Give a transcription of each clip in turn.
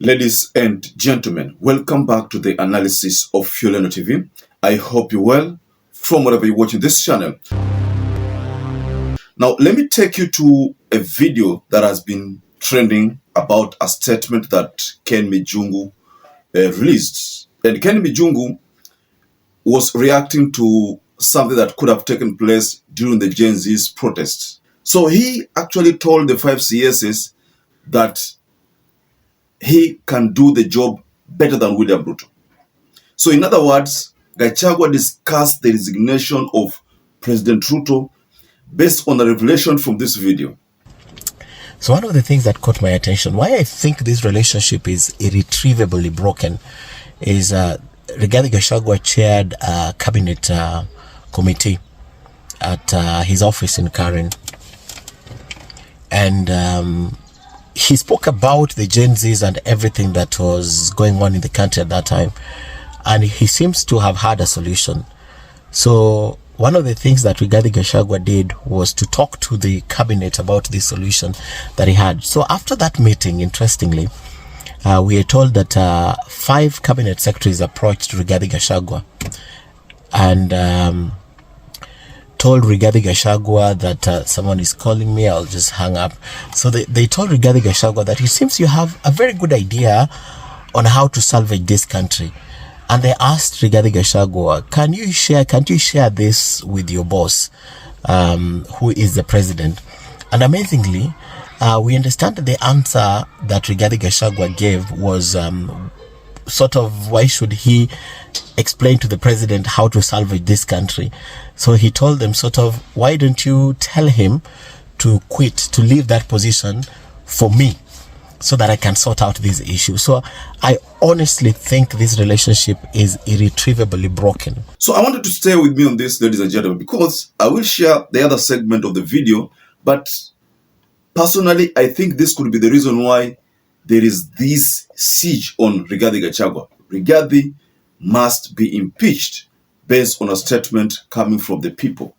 Ladies and gentlemen, welcome back to the analysis of YOLENO TV. I hope you're well from wherever you're watching this channel. Now, let me take you to a video that has been trending about a statement that Ken Mijungu released. And Ken Mijungu was reacting to something that could have taken place during the Gen Z's protests. So he actually told the 5 CSs that he can do the job better than William Ruto. So in other words, Gachagua discussed the resignation of President Ruto based on a revelation from this video. So one of the things that caught my attention, why I think this relationship is irretrievably broken, is Rigathi Gachagua chaired a cabinet committee at his office in Karen. And he spoke about the Gen Zs and everything that was going on in the country at that time. And he seems to have had a solution. So one of the things that Rigathi Gachagua did was to talk to the cabinet about the solution that he had. So after that meeting, interestingly, we are told that 5 cabinet secretaries approached Rigathi Gachagua and told Rigathi Gachagua that someone is calling me, I'll just hang up. So they told Rigathi Gachagua that it seems you have a very good idea on how to salvage this country. And they asked Rigathi Gachagua, can't you share this with your boss, who is the president? And amazingly, we understand that the answer that Rigathi Gachagua gave was sort of, why should he explain to the president how to salvage this country? So he told them sort of, why don't you tell him to quit, to leave that position for me, so that I can sort out these issues. So I honestly think this relationship is irretrievably broken. So I wanted to stay with me on this, ladies and gentlemen, because I will share the other segment of the video, but personally, I think this could be the reason why there is this siege on Rigathi Gachagua. Rigathi must be impeached based on a statement coming from the people.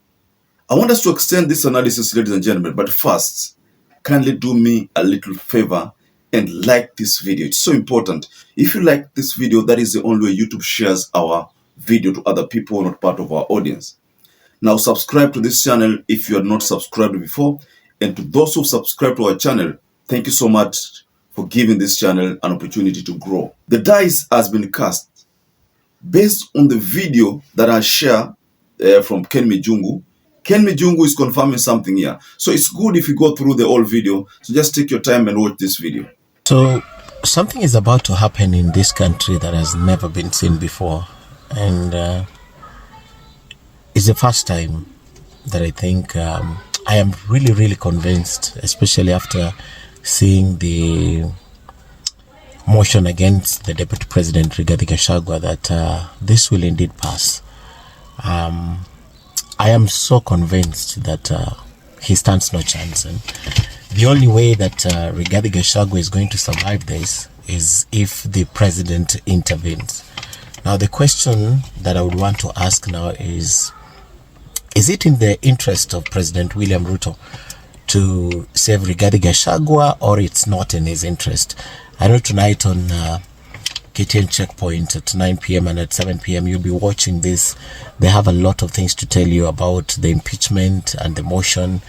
I want us to extend this analysis, ladies and gentlemen, but first, kindly do me a little favor and like this video. It's so important. If you like this video, that is the only way YouTube shares our video to other people not part of our audience. Now, subscribe to this channel if you are not subscribed before. And to those who subscribe to our channel, thank you so much for giving this channel an opportunity to grow. The dice has been cast based on the video that I share from Ken Mijungu. Ken Mijungu is confirming something here. So it's good if you go through the whole video. So just take your time and watch this video. So something is about to happen in this country that has never been seen before. And it's the first time that I think I am really convinced, especially after seeing the motion against the Deputy President Rigathi Gachagua, that this will indeed pass. I am so convinced that he stands no chance. And the only way that Rigathi Gachagua is going to survive this is if the president intervenes. Now, the question that I would want to ask now is it in the interest of President William Ruto to save Rigathi Gachagua, or it's not in his interest? I know tonight on KTN Checkpoint at 9 p.m. and at 7 p.m. you'll be watching this. They have a lot of things to tell you about the impeachment and the motion,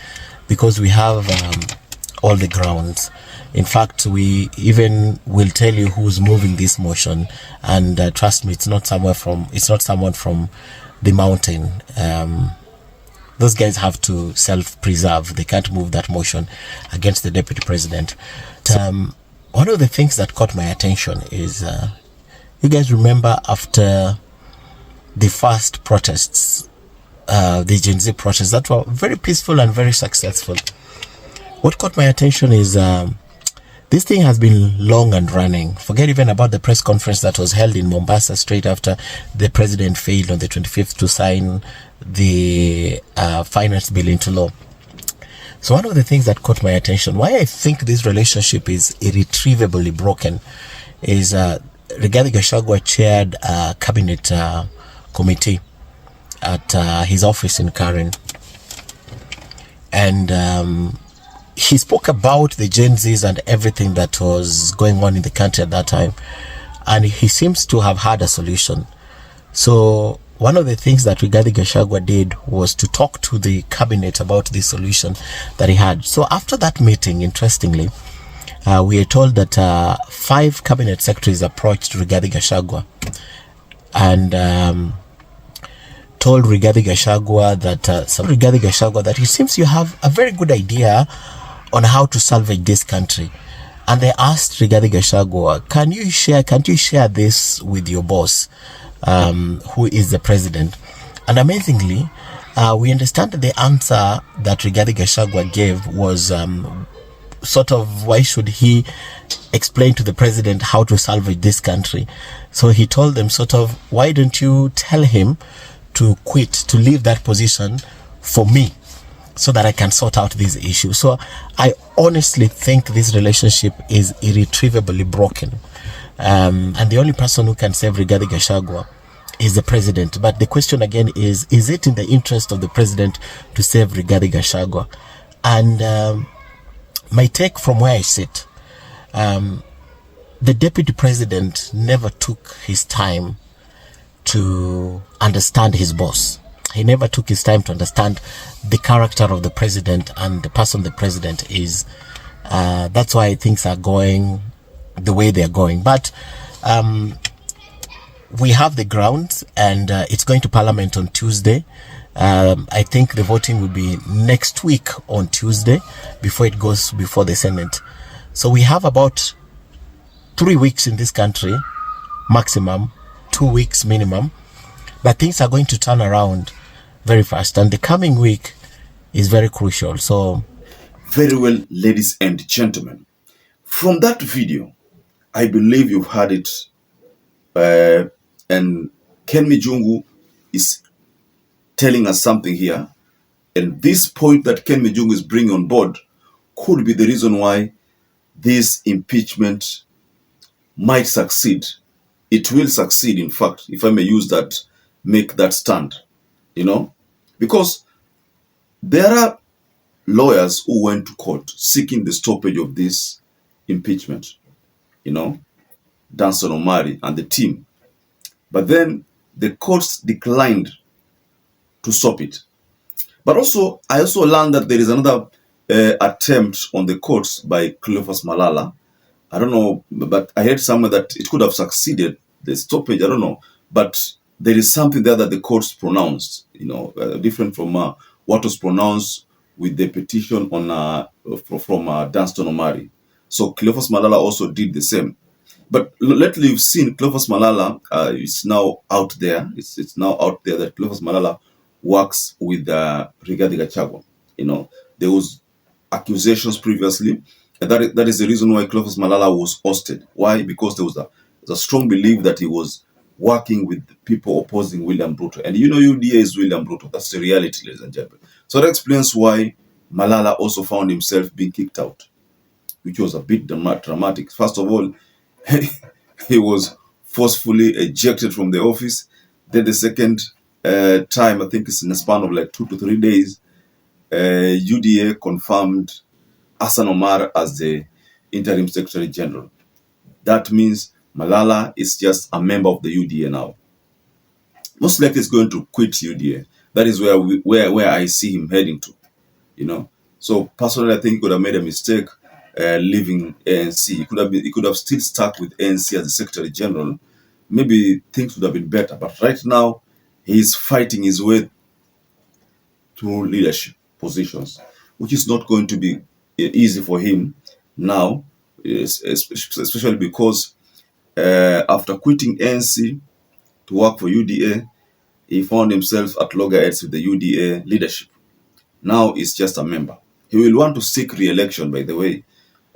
because we have all the grounds. In fact, we even will tell you who's moving this motion, and trust me, it's not someone from the mountain. Those guys have to self-preserve. They can't move that motion against the deputy president. One of the things that caught my attention is, you guys remember after the first protests, the Gen Z protests that were very peaceful and very successful. What caught my attention is this thing has been long and running. Forget even about the press conference that was held in Mombasa straight after the president failed on the 25th to sign the finance bill into law. So one of the things that caught my attention, why I think this relationship is irretrievably broken, is Rigathi Gachagua chaired a cabinet committee at his office in Karen. And he spoke about the Gen Zs and everything that was going on in the country at that time, and he seems to have had a solution. So one of the things that Rigathi Gachagua did was to talk to the cabinet about the solution that he had. So after that meeting, interestingly, we are told that 5 cabinet secretaries approached Rigathi Gachagua and told Rigathi Gachagua that it seems you have a very good idea on how to salvage this country. And they asked Rigathi Gachagua, can't you share this with your boss, who is the president? And amazingly, we understand that the answer that Rigathi Gachagua gave was sort of, why should he explain to the president how to salvage this country? So he told them sort of, why don't you tell him to quit, to leave that position for me, so that I can sort out these issues. So I honestly think this relationship is irretrievably broken. And the only person who can save Rigathi Gachagua is the president. But the question again is it in the interest of the president to save Rigathi Gachagua? And my take from where I sit, the deputy president never took his time to understand his boss. He never took his time to understand the character of the president and the person the president is. That's why things are going the way they're going. But we have the grounds, and it's going to Parliament on Tuesday. I think the voting will be next week on Tuesday before it goes before the Senate. So we have about 3 weeks in this country, maximum, 2 weeks minimum. But things are going to turn around very fast, and the coming week is very crucial. So very well, ladies and gentlemen, from that video, I believe you've heard it, and Ken Mijungu is telling us something here, and this point that Ken Mijungu is bringing on board could be the reason why this impeachment might succeed. It will succeed, in fact, if I may use that, make that stand, because there are lawyers who went to court seeking the stoppage of this impeachment, Danson Omari and the team. But then the courts declined to stop it. But I also learned that there is another attempt on the courts by Cleophas Malala. I don't know, but I heard somewhere that it could have succeeded, the stoppage, I don't know. But there is something there that the courts pronounced, different from what was pronounced with the petition on from Danson Omari. So Cleophas Malala also did the same. But lately you've seen Cleophas Malala is now out there. It's now out there that Cleophas Malala works with Rigathi Gachagua. There was accusations previously, and that is the reason why Cleophas Malala was ousted. Why? Because there was a strong belief that he was working with people opposing William Ruto. And UDA is William Ruto. That's the reality, ladies and gentlemen. So that explains why Malala also found himself being kicked out, which was a bit dramatic. First of all, he was forcefully ejected from the office. Then the second time, I think it's in a span of like 2 to 3 days, UDA confirmed Hassan Omar as the interim Secretary General. That means Malala is just a member of the UDA now. Most likely he's going to quit UDA. That is where I see him heading to. So personally, I think he could have made a mistake leaving ANC. He could have still stuck with ANC as the Secretary General. Maybe things would have been better. But right now, he's fighting his way through leadership positions, which is not going to be easy for him now, especially because after quitting ANC to work for UDA, he found himself at loggerheads with the UDA leadership. Now he's just a member. He will want to seek re-election, by the way,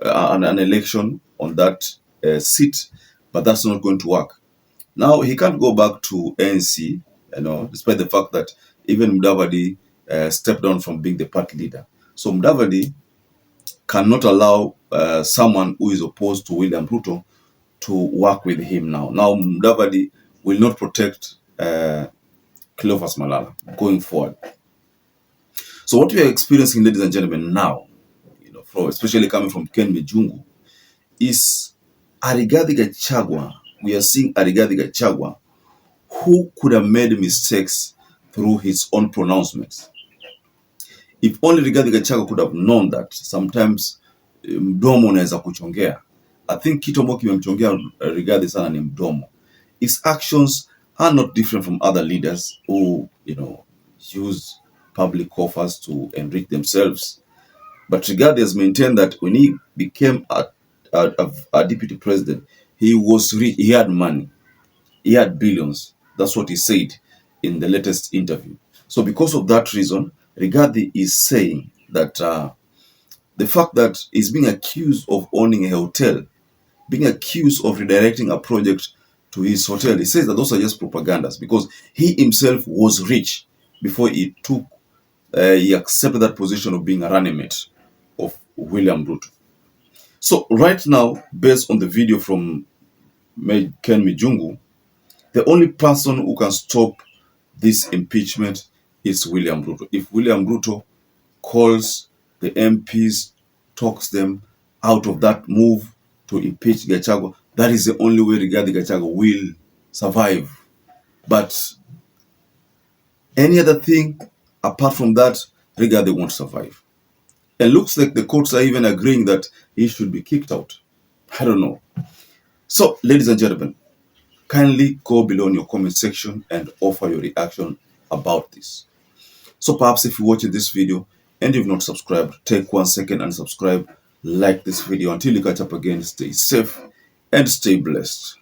an election on that seat, but that's not going to work. Now he can't go back to ANC, despite the fact that even Mudavadi stepped down from being the party leader. So Mudavadi cannot allow someone who is opposed to William Ruto to work with him now. Now Mudavadi will not protect Cleophas Malala going forward. So what we are experiencing, ladies and gentlemen, now, especially coming from Ken Mijungu, is a Rigathi Gachagua. We are seeing a Rigathi Gachagua who could have made mistakes through his own pronouncements. If only Rigathi Gachagua could have known that sometimes mdomo unaweza kuchongea. I think kitu ambacho kimemchongea Rigathi sana ni mdomo. His actions are not different from other leaders who, use public coffers to enrich themselves. But Rigathi has maintained that when he became a deputy president, he was rich, he had money, he had billions. That's what he said in the latest interview. So because of that reason, Rigathi is saying that the fact that he's being accused of owning a hotel, being accused of redirecting a project to his hotel, he says that those are just propagandas because he himself was rich before he accepted that position of being a running mate of William Ruto. So right now, based on the video from Ken Mijungu, the only person who can stop this impeachment is William Ruto. If William Ruto calls the MPs, talks them out of that move to impeach Gachagua, that is the only way Rigathi Gachagua will survive. But any other thing apart from that, Rigathi won't survive. And looks like the courts are even agreeing that he should be kicked out. I don't know. So, ladies and gentlemen, kindly go below in your comment section and offer your reaction about this. So perhaps if you're watching this video and you've not subscribed, take 1 second and subscribe, like this video. Until you catch up again, stay safe and stay blessed.